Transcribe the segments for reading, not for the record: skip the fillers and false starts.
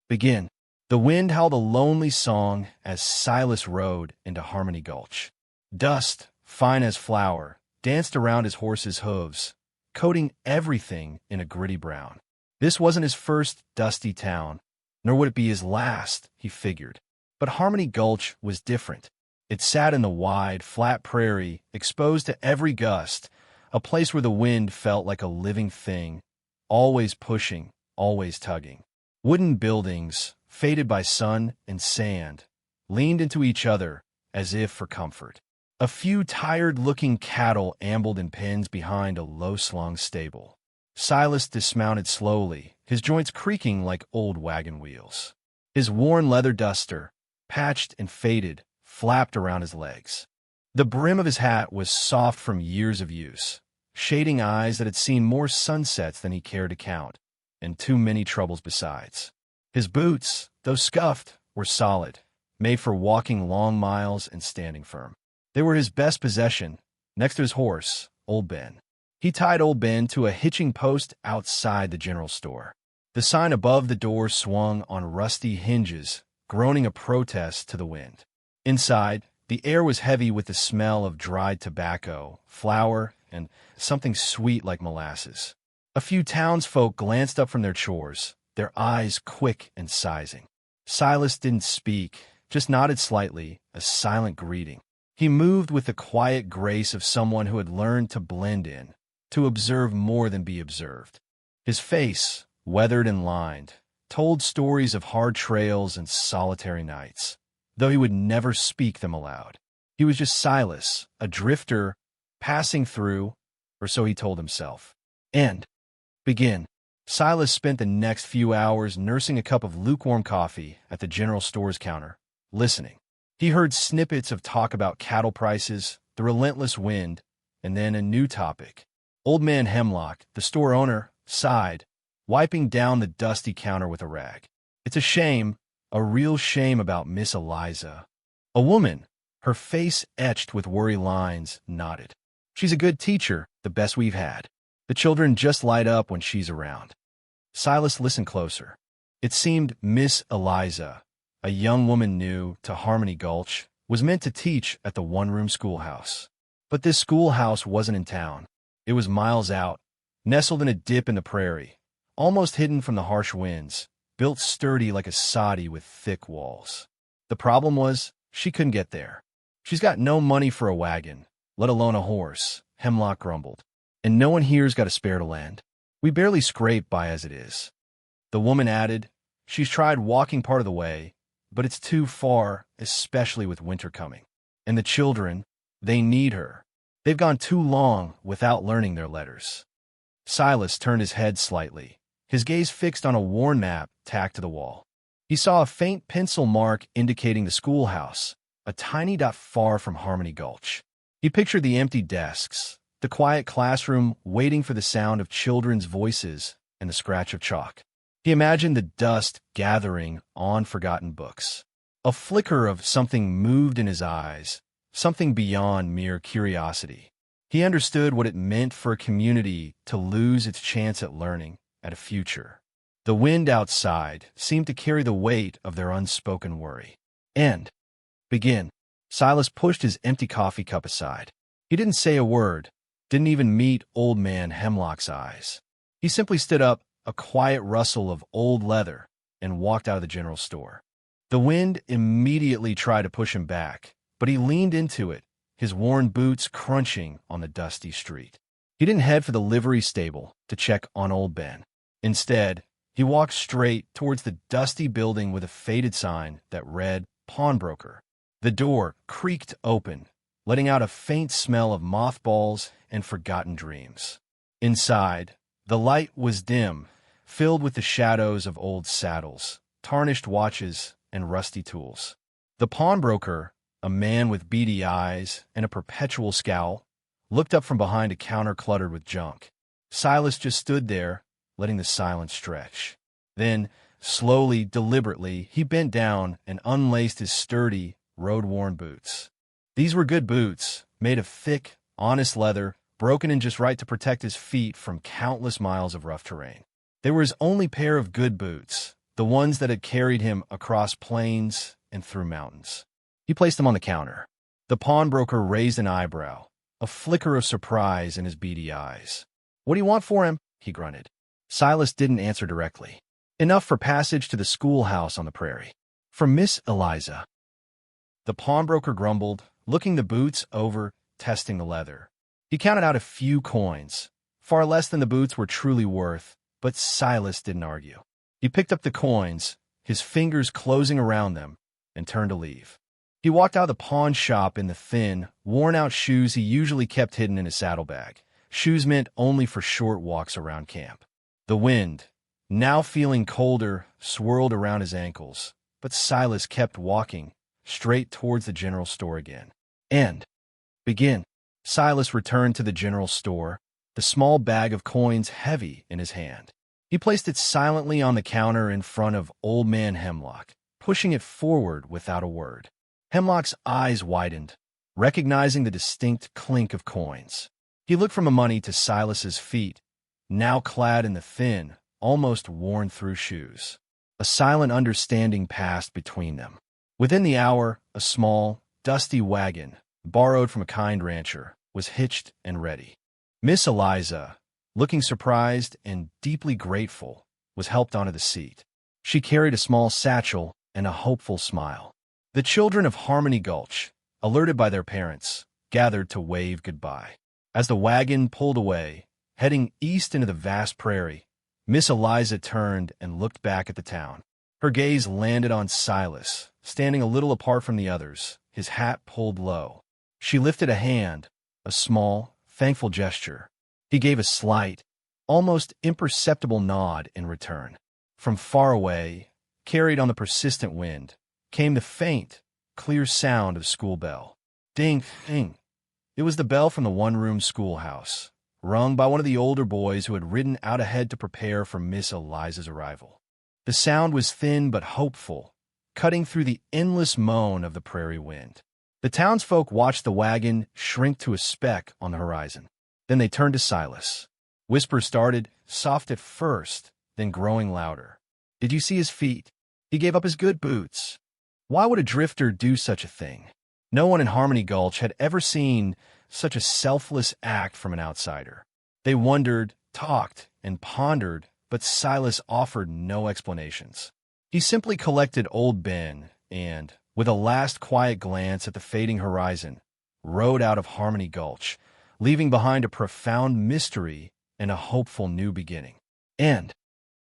Begin. The wind howled a lonely song as Silas rode into Harmony Gulch. Dust, fine as flour, danced around his horse's hooves, coating everything in a gritty brown. This wasn't his first dusty town, nor would it be his last, he figured. But Harmony Gulch was different. It sat in the wide, flat prairie, exposed to every gust, a place where the wind felt like a living thing, always pushing, always tugging. Wooden buildings, faded by sun and sand, leaned into each other as if for comfort. A few tired-looking cattle ambled in pens behind a low-slung stable. Silas dismounted slowly, his joints creaking like old wagon wheels. His worn leather duster, patched and faded, flapped around his legs. The brim of his hat was soft from years of use, shading eyes that had seen more sunsets than he cared to count, and too many troubles besides. His boots, though scuffed, were solid, made for walking long miles and standing firm. They were his best possession, next to his horse, Old Ben. He tied Old Ben to a hitching post outside the general store. The sign above the door swung on rusty hinges, groaning a protest to the wind. Inside, the air was heavy with the smell of dried tobacco, flour, and something sweet like molasses. A few townsfolk glanced up from their chores, their eyes quick and sizing. Silas didn't speak, just nodded slightly, a silent greeting. He moved with the quiet grace of someone who had learned to blend in, to observe more than be observed. His face, weathered and lined, told stories of hard trails and solitary nights, though he would never speak them aloud. He was just Silas, a drifter, passing through, or so he told himself. End. Begin. Silas spent the next few hours nursing a cup of lukewarm coffee at the general store's counter, listening. He heard snippets of talk about cattle prices, the relentless wind, and then a new topic. Old Man Hemlock, the store owner, sighed, wiping down the dusty counter with a rag. It's a shame, a real shame about Miss Eliza. A woman, her face etched with worry lines, nodded. She's a good teacher, the best we've had. The children just light up when she's around. Silas listened closer. It seemed Miss Eliza, a young woman new to Harmony Gulch, was meant to teach at the one-room schoolhouse. But this schoolhouse wasn't in town. It was miles out, nestled in a dip in the prairie, almost hidden from the harsh winds, built sturdy like a soddy with thick walls. The problem was, she couldn't get there. She's got no money for a wagon, let alone a horse, Hemlock grumbled. And no one here's got a spare to lend. We barely scrape by as it is. The woman added, she's tried walking part of the way, but it's too far, especially with winter coming. And the children, they need her. They've gone too long without learning their letters. Silas turned his head slightly, his gaze fixed on a worn map tacked to the wall. He saw a faint pencil mark indicating the schoolhouse, a tiny dot far from Harmony Gulch. He pictured the empty desks, the quiet classroom waiting for the sound of children's voices and the scratch of chalk. He imagined the dust gathering on forgotten books. A flicker of something moved in his eyes, something beyond mere curiosity. He understood what it meant for a community to lose its chance at learning, at a future. The wind outside seemed to carry the weight of their unspoken worry. End. Begin. Silas pushed his empty coffee cup aside. He didn't say a word, didn't even meet Old Man Hemlock's eyes. He simply stood up, a quiet rustle of old leather, and walked out of the general store. The wind immediately tried to push him back, but he leaned into it, his worn boots crunching on the dusty street. He didn't head for the livery stable to check on Old Ben. Instead, he walked straight towards the dusty building with a faded sign that read Pawnbroker. The door creaked open, letting out a faint smell of mothballs and forgotten dreams. Inside, the light was dim, filled with the shadows of old saddles, tarnished watches, and rusty tools. The pawnbroker, a man with beady eyes and a perpetual scowl, looked up from behind a counter cluttered with junk. Silas just stood there, letting the silence stretch. Then, slowly, deliberately, he bent down and unlaced his sturdy, road-worn boots. These were good boots, made of thick, honest leather, broken in just right to protect his feet from countless miles of rough terrain. They were his only pair of good boots, the ones that had carried him across plains and through mountains. He placed them on the counter. The pawnbroker raised an eyebrow, a flicker of surprise in his beady eyes. "What do you want for him?" he grunted. Silas didn't answer directly. "Enough for passage to the schoolhouse on the prairie. For Miss Eliza." The pawnbroker grumbled, looking the boots over, testing the leather. He counted out a few coins, far less than the boots were truly worth, but Silas didn't argue. He picked up the coins, his fingers closing around them, and turned to leave. He walked out of the pawn shop in the thin, worn-out shoes he usually kept hidden in his saddlebag, shoes meant only for short walks around camp. The wind, now feeling colder, swirled around his ankles, but Silas kept walking, straight towards the general store again. Begin. Silas returned to the general store, the small bag of coins heavy in his hand. He placed it silently on the counter in front of Old Man Hemlock, pushing it forward without a word. Hemlock's eyes widened, recognizing the distinct clink of coins. He looked from the money to Silas's feet, now clad in the thin, almost worn-through shoes. A silent understanding passed between them. Within the hour, a small, dusty wagon, borrowed from a kind rancher, was hitched and ready. Miss Eliza, looking surprised and deeply grateful, was helped onto the seat. She carried a small satchel and a hopeful smile. The children of Harmony Gulch, alerted by their parents, gathered to wave goodbye. As the wagon pulled away, heading east into the vast prairie, Miss Eliza turned and looked back at the town. Her gaze landed on Silas, standing a little apart from the others, his hat pulled low. She lifted a hand, a small, thankful gesture. He gave a slight, almost imperceptible nod in return. From far away, carried on the persistent wind, came the faint, clear sound of school bell. Ding, ding. It was the bell from the one-room schoolhouse, rung by one of the older boys who had ridden out ahead to prepare for Miss Eliza's arrival. The sound was thin but hopeful, cutting through the endless moan of the prairie wind. The townsfolk watched the wagon shrink to a speck on the horizon. Then they turned to Silas. Whispers started, soft at first, then growing louder. "Did you see his feet? He gave up his good boots. Why would a drifter do such a thing?" No one in Harmony Gulch had ever seen such a selfless act from an outsider. They wondered, talked, and pondered, but Silas offered no explanations. He simply collected Old Ben and, with a last quiet glance at the fading horizon, rode out of Harmony Gulch, leaving behind a profound mystery and a hopeful new beginning.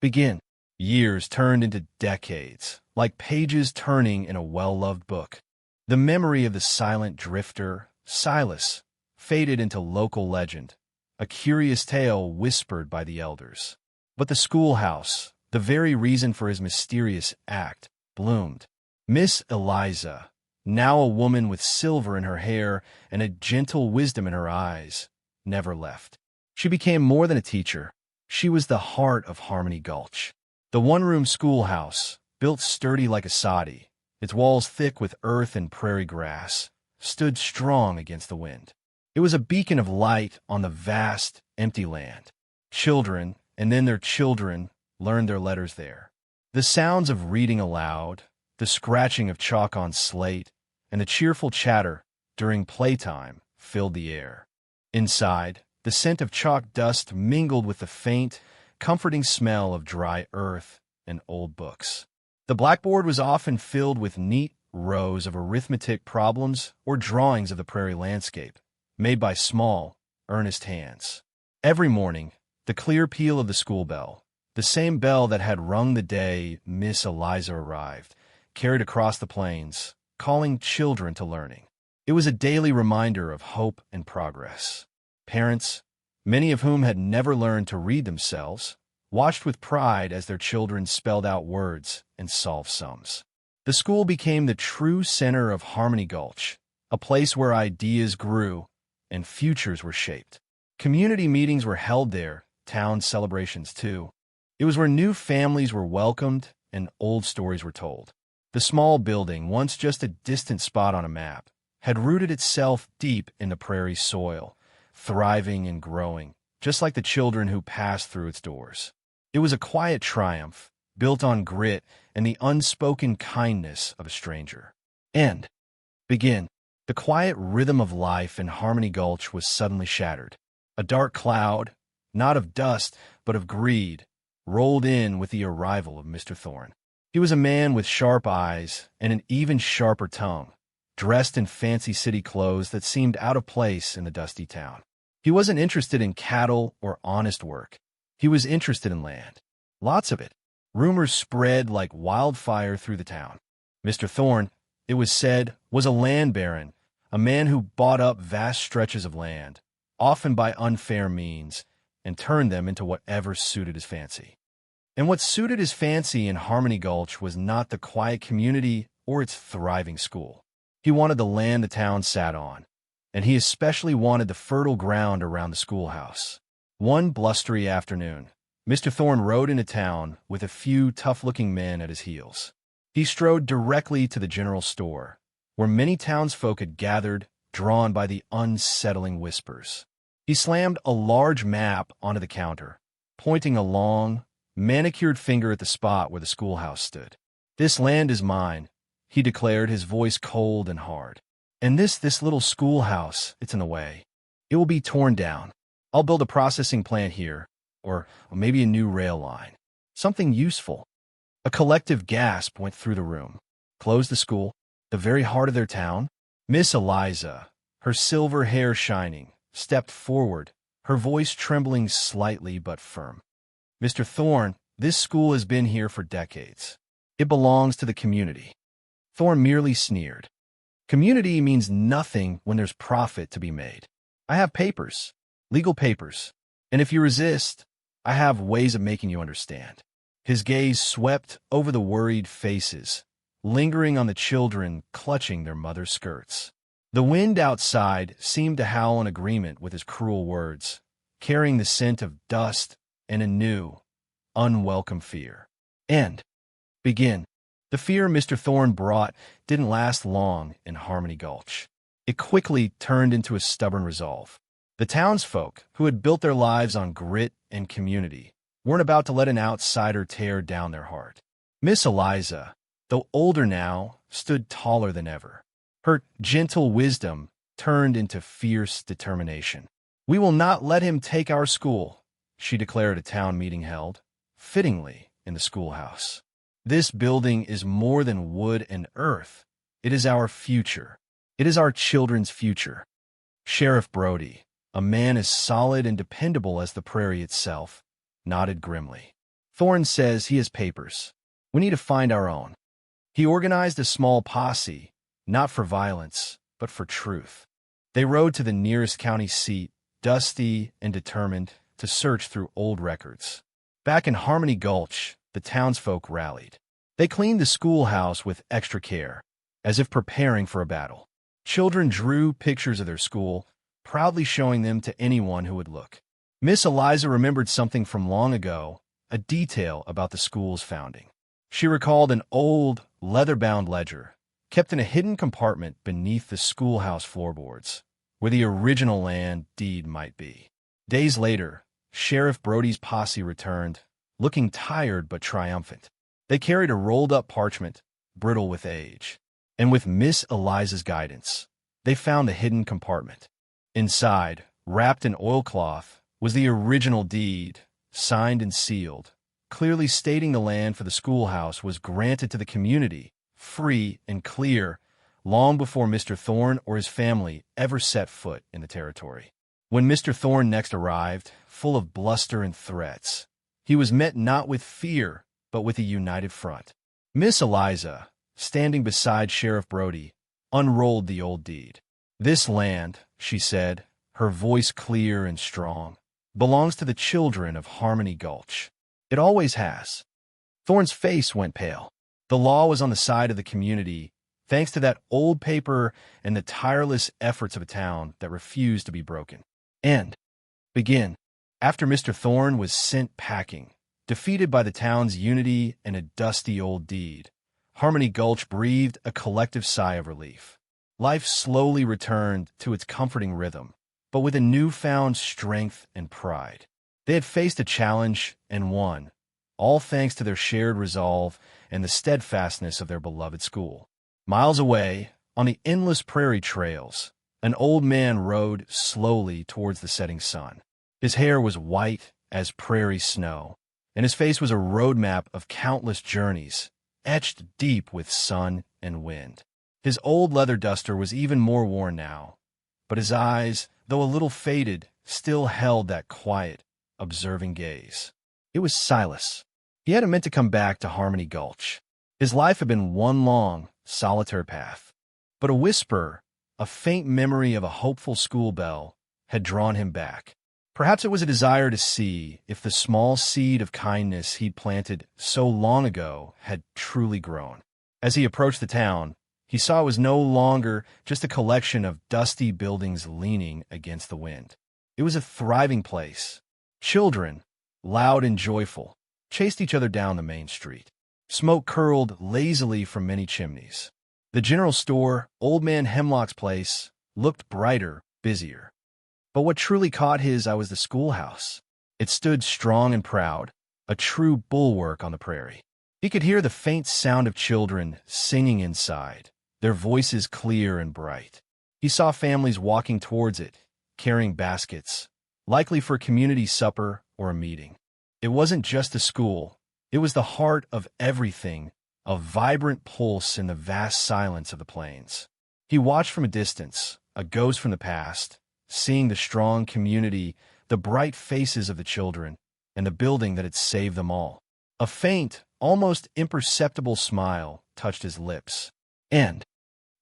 Begin. Years turned into decades, like pages turning in a well-loved book. The memory of the silent drifter, Silas, faded into local legend, a curious tale whispered by the elders. But the schoolhouse, the very reason for his mysterious act, bloomed. Miss Eliza, now a woman with silver in her hair and a gentle wisdom in her eyes, never left. She became more than a teacher. She was the heart of Harmony Gulch. The one-room schoolhouse, built sturdy like a soddy, its walls thick with earth and prairie grass, stood strong against the wind. It was a beacon of light on the vast, empty land. Children, and then their children, learned their letters there. The sounds of reading aloud, the scratching of chalk on slate, and the cheerful chatter during playtime filled the air. Inside, the scent of chalk dust mingled with the faint, comforting smell of dry earth and old books. The blackboard was often filled with neat rows of arithmetic problems or drawings of the prairie landscape, made by small, earnest hands. Every morning, the clear peal of the school bell, the same bell that had rung the day Miss Eliza arrived, carried across the plains, calling children to learning. It was a daily reminder of hope and progress. Parents, many of whom had never learned to read themselves, watched with pride as their children spelled out words and solved sums. The school became the true center of Harmony Gulch, a place where ideas grew and futures were shaped. Community meetings were held there, town celebrations too. It was where new families were welcomed and old stories were told. The small building, once just a distant spot on a map, had rooted itself deep in the prairie soil, thriving and growing, just like the children who passed through its doors. It was a quiet triumph, built on grit and the unspoken kindness of a stranger. And begin. The quiet rhythm of life in Harmony Gulch was suddenly shattered. A dark cloud, not of dust, but of greed, rolled in with the arrival of Mr. Thorne. He was a man with sharp eyes and an even sharper tongue, dressed in fancy city clothes that seemed out of place in the dusty town. He wasn't interested in cattle or honest work. He was interested in land. Lots of it. Rumors spread like wildfire through the town. Mr. Thorne, it was said, was a land baron, a man who bought up vast stretches of land, often by unfair means, and turned them into whatever suited his fancy. And what suited his fancy in Harmony Gulch was not the quiet community or its thriving school. He wanted the land the town sat on, and he especially wanted the fertile ground around the schoolhouse. One blustery afternoon, Mr. Thorne rode into town with a few tough-looking men at his heels. He strode directly to the general store, where many townsfolk had gathered, drawn by the unsettling whispers. He slammed a large map onto the counter, pointing a long, manicured finger at the spot where the schoolhouse stood. "This land is mine," he declared, his voice cold and hard. "And this little schoolhouse, it's in the way. It will be torn down. I'll build a processing plant here, or maybe a new rail line. Something useful." A collective gasp went through the room. Close the school, the very heart of their town? Miss Eliza, her silver hair shining, stepped forward, her voice trembling slightly but firm. "Mr. Thorne, this school has been here for decades. It belongs to the community." Thorne merely sneered. "Community means nothing when there's profit to be made. I have papers, legal papers, and if you resist, I have ways of making you understand." His gaze swept over the worried faces, lingering on the children clutching their mother's skirts. The wind outside seemed to howl in agreement with his cruel words, carrying the scent of dust and a new, unwelcome fear. And begin. The fear Mr. Thorne brought didn't last long in Harmony Gulch. It quickly turned into a stubborn resolve. The townsfolk, who had built their lives on grit and community, weren't about to let an outsider tear down their heart. Miss Eliza, though older now, stood taller than ever. Her gentle wisdom turned into fierce determination. "We will not let him take our school," she declared at a town meeting held, fittingly, in the schoolhouse. "This building is more than wood and earth. It is our future. It is our children's future." Sheriff Brody, a man as solid and dependable as the prairie itself, nodded grimly. "Thorne says he has papers. We need to find our own." He organized a small posse, not for violence, but for truth. They rode to the nearest county seat, dusty and determined to search through old records. Back in Harmony Gulch, the townsfolk rallied. They cleaned the schoolhouse with extra care, as if preparing for a battle. Children drew pictures of their school, proudly showing them to anyone who would look. Miss Eliza remembered something from long ago, a detail about the school's founding. She recalled an old, leather-bound ledger, kept in a hidden compartment beneath the schoolhouse floorboards, where the original land deed might be. Days later, Sheriff Brody's posse returned, looking tired but triumphant. They carried a rolled-up parchment, brittle with age, and with Miss Eliza's guidance, they found the hidden compartment. Inside, wrapped in oilcloth, was the original deed, signed and sealed, clearly stating the land for the schoolhouse was granted to the community, free and clear, long before Mr. Thorne or his family ever set foot in the territory. When Mr. Thorne next arrived, full of bluster and threats, he was met not with fear, but with a united front. Miss Eliza, standing beside Sheriff Brody, unrolled the old deed. "This land," she said, her voice clear and strong, "belongs to the children of Harmony Gulch. It always has." Thorne's face went pale. The law was on the side of the community, thanks to that old paper and the tireless efforts of a town that refused to be broken. And begin. After Mr. Thorne was sent packing, defeated by the town's unity and a dusty old deed, Harmony Gulch breathed a collective sigh of relief. Life slowly returned to its comforting rhythm, but with a newfound strength and pride. They had faced a challenge and won, all thanks to their shared resolve and the steadfastness of their beloved school. Miles away, on the endless prairie trails, an old man rode slowly towards the setting sun. His hair was white as prairie snow, and his face was a roadmap of countless journeys, etched deep with sun and wind. His old leather duster was even more worn now, but his eyes, though a little faded, still held that quiet, observing gaze. It was Silas. He hadn't meant to come back to Harmony Gulch. His life had been one long, solitary path. But a whisper, a faint memory of a hopeful school bell, had drawn him back. Perhaps it was a desire to see if the small seed of kindness he'd planted so long ago had truly grown. As he approached the town, he saw it was no longer just a collection of dusty buildings leaning against the wind. It was a thriving place. Children, loud and joyful, chased each other down the main street. Smoke curled lazily from many chimneys. The general store, Old Man Hemlock's place, looked brighter, busier. But what truly caught his eye was the schoolhouse. It stood strong and proud, a true bulwark on the prairie. He could hear the faint sound of children singing inside, their voices clear and bright. He saw families walking towards it, carrying baskets, likely for a community supper or a meeting. It wasn't just a school. It was the heart of everything, a vibrant pulse in the vast silence of the plains. He watched from a distance, a ghost from the past, seeing the strong community, the bright faces of the children, and the building that had saved them all. A faint, almost imperceptible smile touched his lips.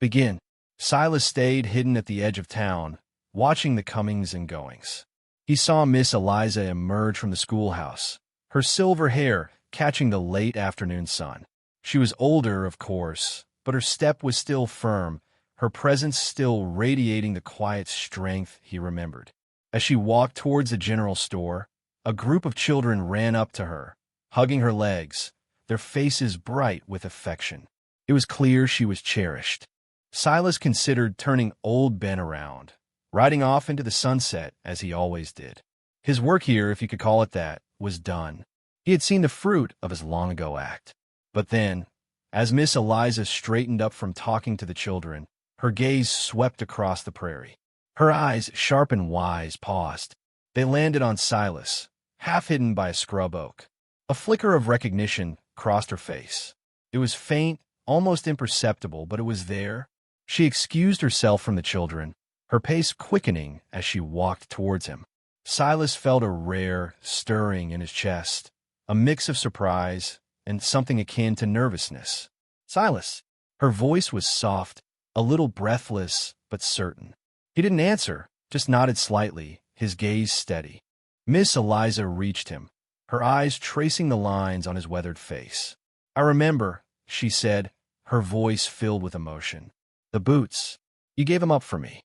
Begin. Silas stayed hidden at the edge of town, watching the comings and goings. He saw Miss Eliza emerge from the schoolhouse, her silver hair catching the late afternoon sun. She was older, of course, but her step was still firm, her presence still radiating the quiet strength he remembered. As she walked towards the general store, a group of children ran up to her, hugging her legs, their faces bright with affection. It was clear she was cherished. Silas considered turning old Ben around, riding off into the sunset as he always did. His work here, if you could call it that, was done. He had seen the fruit of his long-ago act. But then, as Miss Eliza straightened up from talking to the children, her gaze swept across the prairie. Her eyes, sharp and wise, paused. They landed on Silas, half hidden by a scrub oak. A flicker of recognition crossed her face. It was faint, almost imperceptible, but it was there. She excused herself from the children, her pace quickening as she walked towards him. Silas felt a rare stirring in his chest, a mix of surprise and something akin to nervousness. Silas! Her voice was soft, a little breathless, but certain. He didn't answer, just nodded slightly, his gaze steady. Miss Eliza reached him, her eyes tracing the lines on his weathered face. "I remember," she said, her voice filled with emotion. "The boots. You gave them up for me."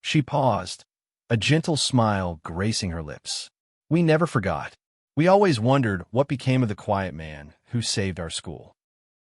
She paused, a gentle smile gracing her lips. "We never forgot. We always wondered what became of the quiet man who saved our school."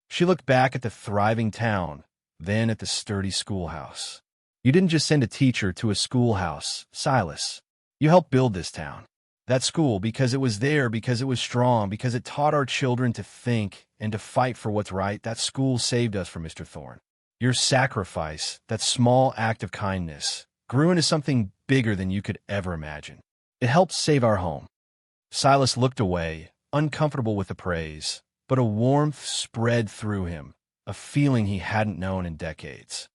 She looked back at the thriving town, then at the sturdy schoolhouse. "You didn't just send a teacher to a schoolhouse, Silas. You helped build this town. That school, because it was there, because it was strong, because it taught our children to think and to fight for what's right, that school saved us from Mr. Thorne. Your sacrifice, that small act of kindness, grew into something bigger than you could ever imagine. It helped save our home." Silas looked away, uncomfortable with the praise, but a warmth spread through him, a feeling he hadn't known in decades.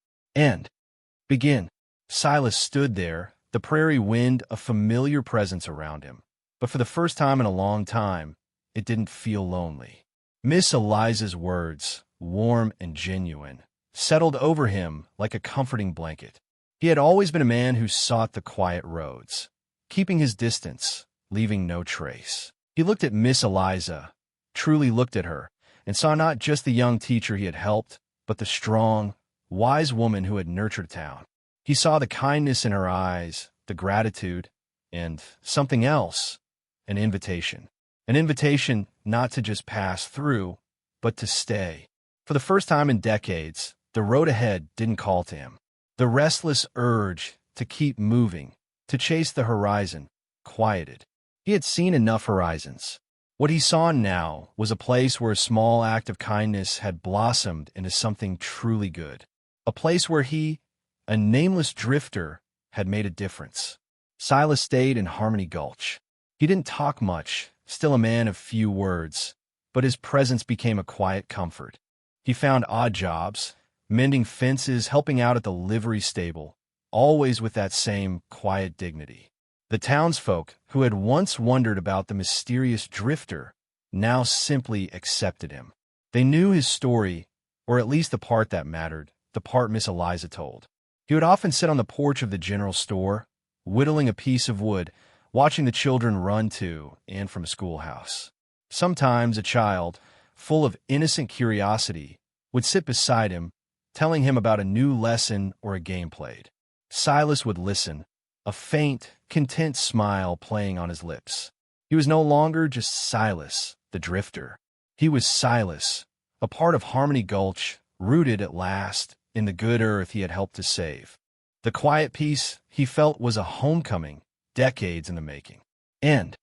Begin. Silas stood there, the prairie wind a familiar presence around him. But for the first time in a long time, it didn't feel lonely. Miss Eliza's words, warm and genuine, settled over him like a comforting blanket. He had always been a man who sought the quiet roads, keeping his distance, leaving no trace. He looked at Miss Eliza, truly looked at her, and saw not just the young teacher he had helped, but the strong, wise woman who had nurtured town. He saw the kindness in her eyes, the gratitude, and something else, an invitation. An invitation not to just pass through, but to stay. For the first time in decades, the road ahead didn't call to him. The restless urge to keep moving, to chase the horizon, quieted. He had seen enough horizons. What he saw now was a place where a small act of kindness had blossomed into something truly good. A place where he, a nameless drifter, had made a difference. Silas stayed in Harmony Gulch. He didn't talk much, still a man of few words, but his presence became a quiet comfort. He found odd jobs, mending fences, helping out at the livery stable, always with that same quiet dignity. The townsfolk, who had once wondered about the mysterious drifter, now simply accepted him. They knew his story, or at least the part that mattered, the part Miss Eliza told. He would often sit on the porch of the general store, whittling a piece of wood, watching the children run to and from a schoolhouse. Sometimes a child, full of innocent curiosity, would sit beside him, telling him about a new lesson or a game played. Silas would listen, a faint, content smile playing on his lips. He was no longer just Silas, the drifter. He was Silas, a part of Harmony Gulch, rooted at last in the good earth he had helped to save. The quiet peace he felt was a homecoming, decades in the making. End.